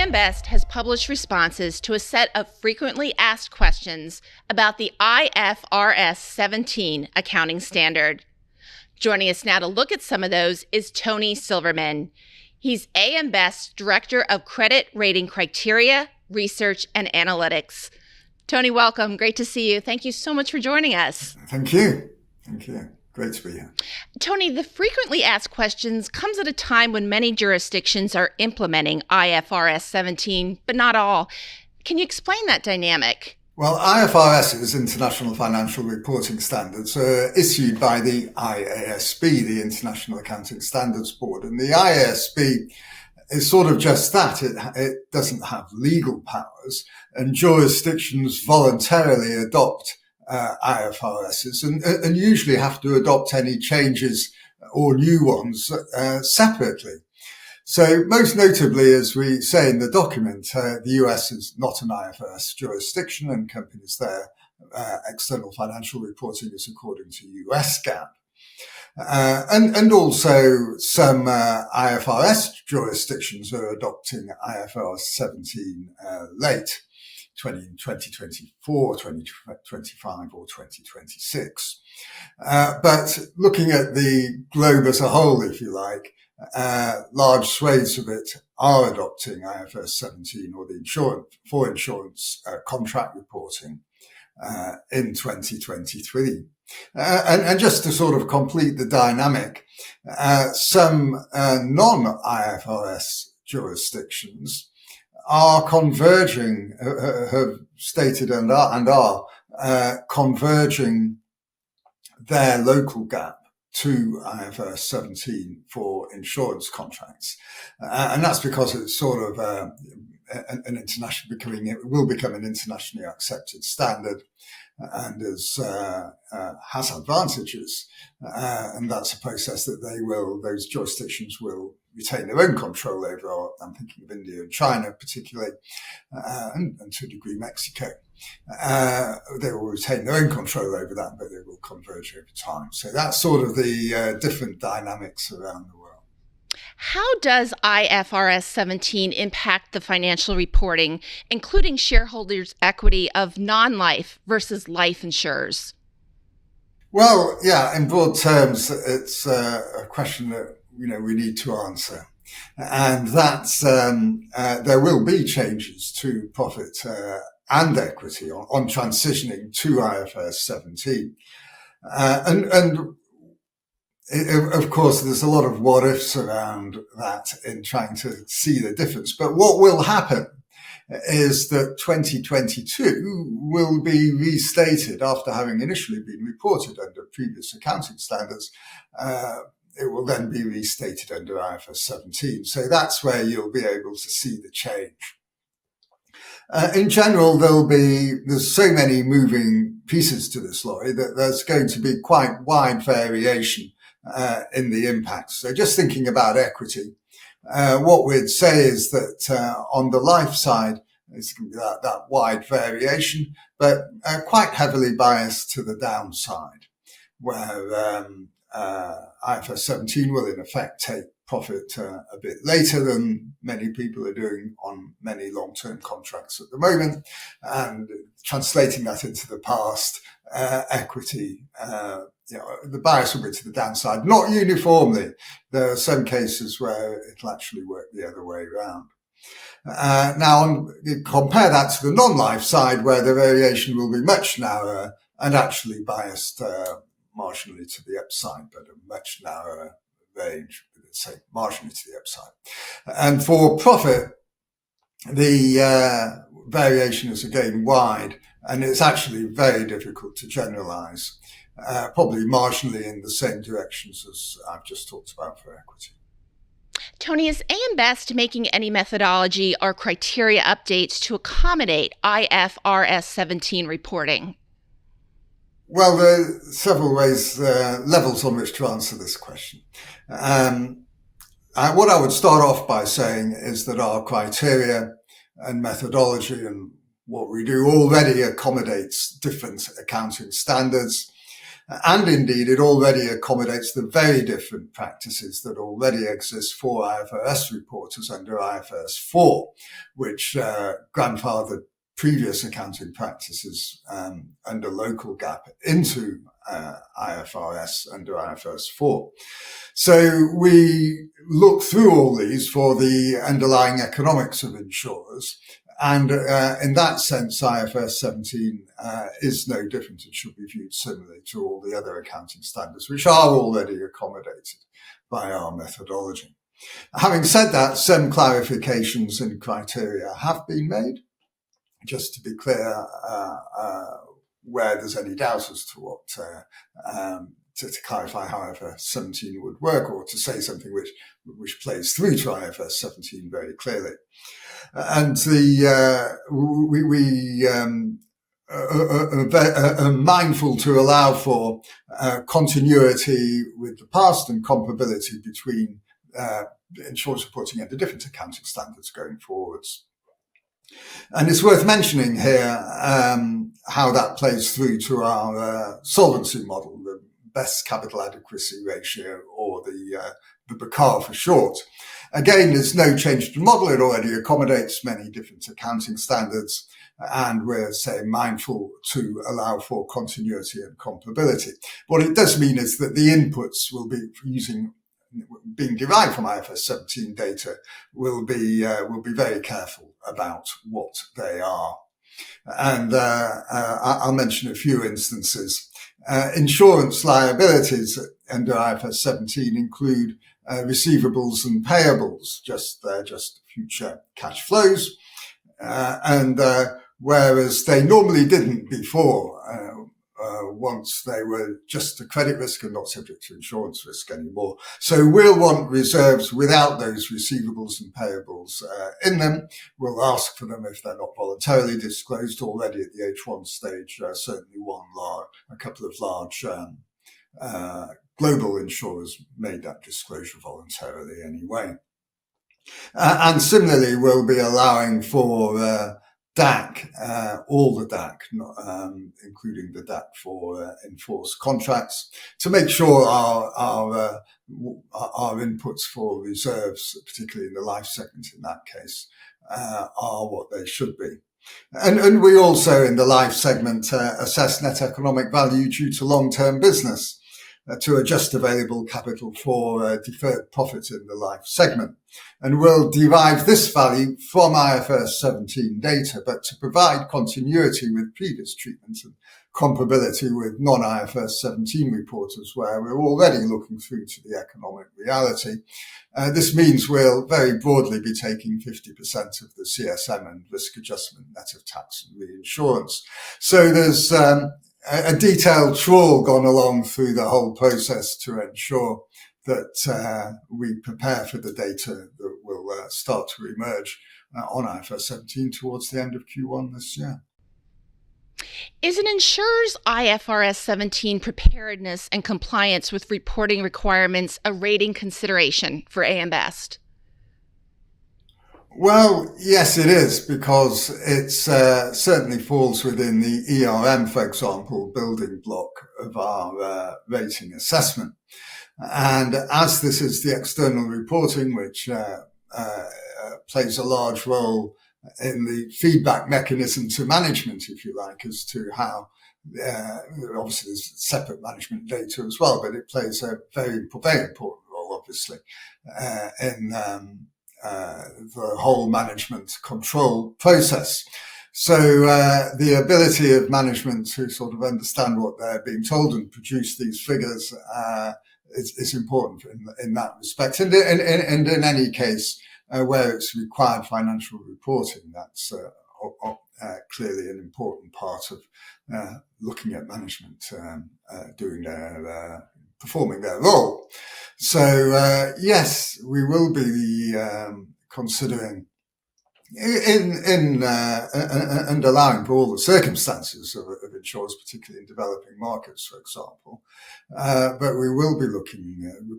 AM Best has published responses to a set of frequently asked questions about the IFRS 17 accounting standard. Joining us now to look at some of those is Tony Silverman. He's AM Best's Director of Credit Rating Criteria, Research, and Analytics. Tony, welcome. Great to see you. Thank you so much for joining us. Thank you. Thank you. Great to be here. Tony, the frequently asked questions comes at a time when many jurisdictions are implementing IFRS 17, but not all. Can you explain that dynamic? Well, IFRS's International Financial Reporting Standards are issued by the IASB, the International Accounting Standards Board. And the IASB is sort of just that. It doesn't have legal powers, and jurisdictions voluntarily adopt IFRSs and usually have to adopt any changes or new ones separately. So most notably, as we say in the document, the US is not an IFRS jurisdiction, and companies there, external financial reporting is according to US GAAP. And also some IFRS jurisdictions are adopting IFRS 17 late. 2024, 2025 or 2026. But looking at the globe as a whole, if you like, large swathes of it are adopting IFRS 17 or the insurance contract reporting in 2023. And just to sort of complete the dynamic, some non-IFRS jurisdictions are converging, have stated and are converging their local GAAP to IFRS 17 for insurance contracts. And that's because it's sort of an international it will become an internationally accepted standard and has advantages. And that's a process that those jurisdictions will retain their own control over. I'm thinking of India and China particularly, and to a degree Mexico. They will retain their own control over that, but they will converge over time. So that's sort of the different dynamics around the world. How does IFRS 17 impact the financial reporting, including shareholders' equity of non-life versus life insurers? Well, yeah, in broad terms, it's a question that we need to answer. And that's, there will be changes to profit and equity on transitioning to IFRS 17. And of course, there's a lot of what ifs around that in trying to see the difference. But what will happen is that 2022 will be restated after having initially been reported under previous accounting standards. It will then be restated under IFRS 17. So that's where you'll be able to see the change. In general, there's so many moving pieces to this, Laurie, that there's going to be quite wide variation in the impacts. So just thinking about equity, what we'd say is that on the life side, it's going to be that wide variation, but quite heavily biased to the downside, where IFRS 17 will in effect take profit a bit later than many people are doing on many long-term contracts at the moment, and translating that into the past, equity, the bias will be to the downside, not uniformly. There are some cases where it'll actually work the other way around. Now, compare that to the non-life side, where the variation will be much narrower and actually biased marginally to the upside, but a much narrower range, let's say marginally to the upside. And for profit, the variation is again wide, and it's actually very difficult to generalize, probably marginally in the same directions as I've just talked about for equity. Tony, is AM Best making any methodology or criteria updates to accommodate IFRS 17 reporting? Well, there are several ways, levels on which to answer this question. What I would start off by saying is that our criteria and methodology and what we do already accommodates different accounting standards. And indeed, it already accommodates the very different practices that already exist for IFRS reporters under IFRS 4, which grandfathered previous accounting practices under local GAAP into IFRS under IFRS 4. So we look through all these for the underlying economics of insurers. And in that sense, IFRS 17 is no different. It should be viewed similarly to all the other accounting standards, which are already accommodated by our methodology. Having said that, some clarifications and criteria have been made, just to be clear, where there's any doubt as to what to clarify how IFRS 17 would work, or to say something which plays through to IFRS 17 very clearly. And we are mindful to allow for continuity with the past and comparability between insurance reporting under different accounting standards going forwards. And it's worth mentioning here how that plays through to our solvency model, the best capital adequacy ratio, or the BCAR for short. Again, there's no change to the model. It already accommodates many different accounting standards, and we're, mindful to allow for continuity and comparability. What it does mean is that the inputs will be being derived from IFRS 17 data will be very careful about what they are. And I'll mention a few instances. Insurance liabilities under IFRS 17 include receivables and payables, just future cash flows, and whereas they normally didn't before, once they were just a credit risk and not subject to insurance risk anymore. So we'll want reserves without those receivables and payables in them. We'll ask for them if they're not voluntarily disclosed already at the H1 stage. Certainly a couple of large global insurers made that disclosure voluntarily anyway. And similarly, we'll be allowing for DAC, all the DAC, including the DAC for enforced contracts, to make sure our inputs for reserves, particularly in the life segment in that case, are what they should be. And we also, in the life segment, assess net economic value due to long-term business to adjust available capital for deferred profit in the life segment. And we'll derive this value from IFRS 17 data, but to provide continuity with previous treatments and comparability with non-IFRS 17 reporters, where we're already looking through to the economic reality. This means we'll very broadly be taking 50% of the CSM and risk adjustment net of tax and reinsurance. So there's a detailed trawl gone along through the whole process to ensure that we prepare for the data that will start to emerge on IFRS 17 towards the end of Q1 this year. Is an insurer's IFRS 17 preparedness and compliance with reporting requirements a rating consideration for AM Best? Well, yes, it is, because it certainly falls within the ERM, for example, building block of our rating assessment. And as this is the external reporting, which plays a large role in the feedback mechanism to management, if you like, as to how, obviously there's separate management data as well, but it plays a very important role, obviously, in the whole management control process. So the ability of management to sort of understand what they're being told and produce these figures is important in that respect. And in any case, where it's required financial reporting, that's clearly an important part of looking at management performing their role. So yes, we will be considering in and allowing for all the circumstances of insurers, particularly in developing markets, for example. But we will be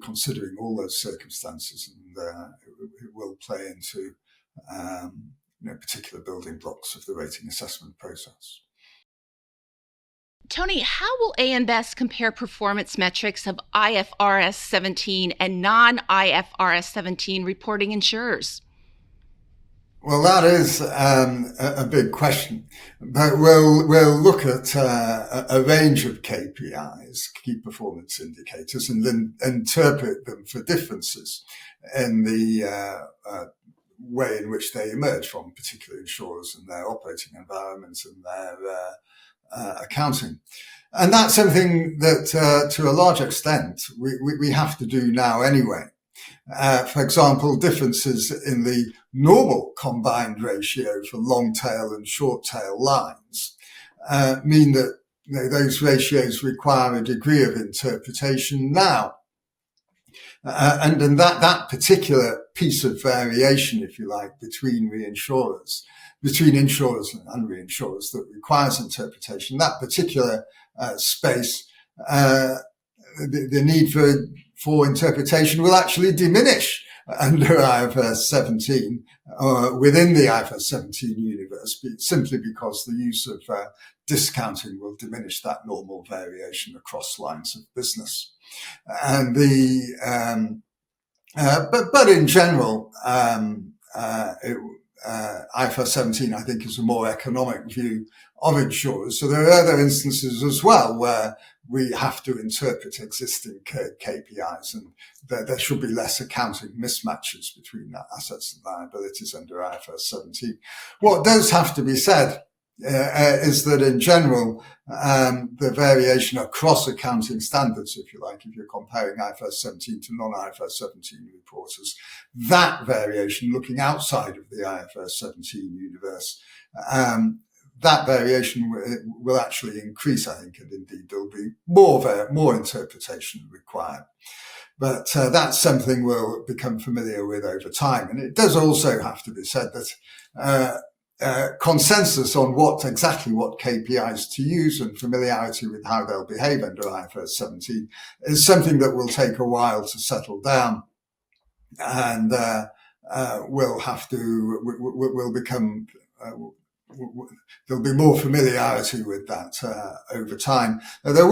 considering all those circumstances, and it will play into particular building blocks of the rating assessment process. Tony, how will AM Best compare performance metrics of IFRS 17 and non-IFRS 17 reporting insurers? Well, that is a big question, but we'll look at a range of KPIs, key performance indicators, and then interpret them for differences in the way in which they emerge from particular insurers and their operating environments and their accounting. And that's something that, to a large extent, we have to do now anyway. For example, differences in the normal combined ratio for long tail and short tail lines mean that those ratios require a degree of interpretation now. And in that particular piece of variation, if you like, between insurers and reinsurers that requires interpretation, that particular space, the need for interpretation will actually diminish under IFRS 17 or within the IFRS 17 universe, simply because the use of discounting will diminish that normal variation across lines of business. And but in general, IFRS 17, I think, is a more economic view of insurers. So there are other instances as well where we have to interpret existing KPIs, and there should be less accounting mismatches between assets and liabilities under IFRS 17. What does have to be said is that in general, the variation across accounting standards, if you like, if you're comparing IFRS 17 to non-IFRS 17 reporters, that variation looking outside of the IFRS 17 universe, that variation will actually increase, I think, and indeed there'll be more interpretation required. But that's something we'll become familiar with over time. And it does also have to be said that consensus on exactly what KPIs to use and familiarity with how they'll behave under IFRS 17 is something that will take a while to settle down, and we'll become. There'll be more familiarity with that over time. It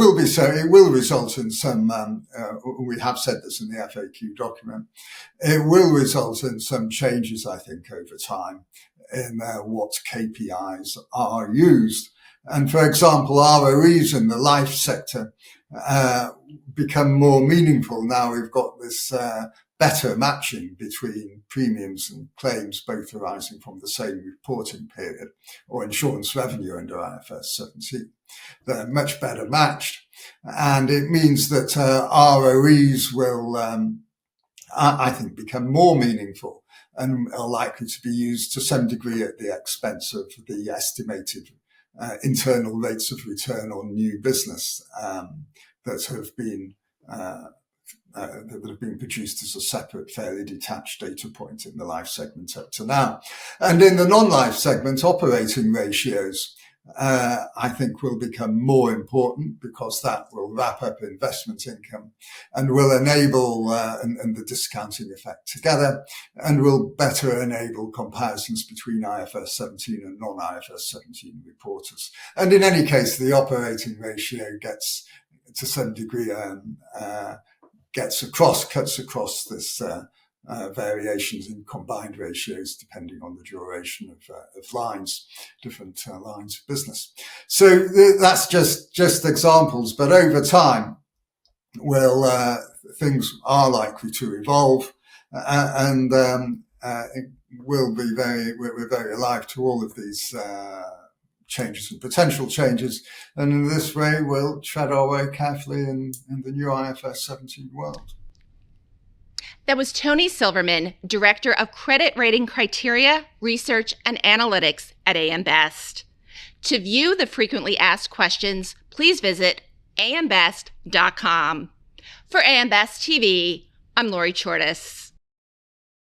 will result in some. We have said this in the FAQ document. It will result in some changes, I think, over time in what KPIs are used. And for example, ROEs in the life sector become more meaningful now. We've got this better matching between premiums and claims, both arising from the same reporting period, or insurance revenue under IFRS 17. They're much better matched. And it means that ROEs will, I think, become more meaningful and are likely to be used to some degree at the expense of the estimated internal rates of return on new business that have been produced as a separate, fairly detached data point in the life segment up to now. And in the non-life segment, operating ratios, I think, will become more important because that will wrap up investment income and will enable, and the discounting effect together, and will better enable comparisons between IFRS 17 and non-IFRS 17 reporters. And in any case, the operating ratio gets, to some degree, cuts across this variations in combined ratios depending on the duration of lines, different lines of business. So that's just examples, but over time, things are likely to evolve, and we're very alive to all of these changes and potential changes, and in this way we'll tread our way carefully in the new IFRS 17 world. That was Tony Silverman, Director of Credit Rating Criteria, Research and Analytics at AM Best. To view the frequently asked questions, please visit ambest.com. For AM Best TV, I'm Lori Chortis.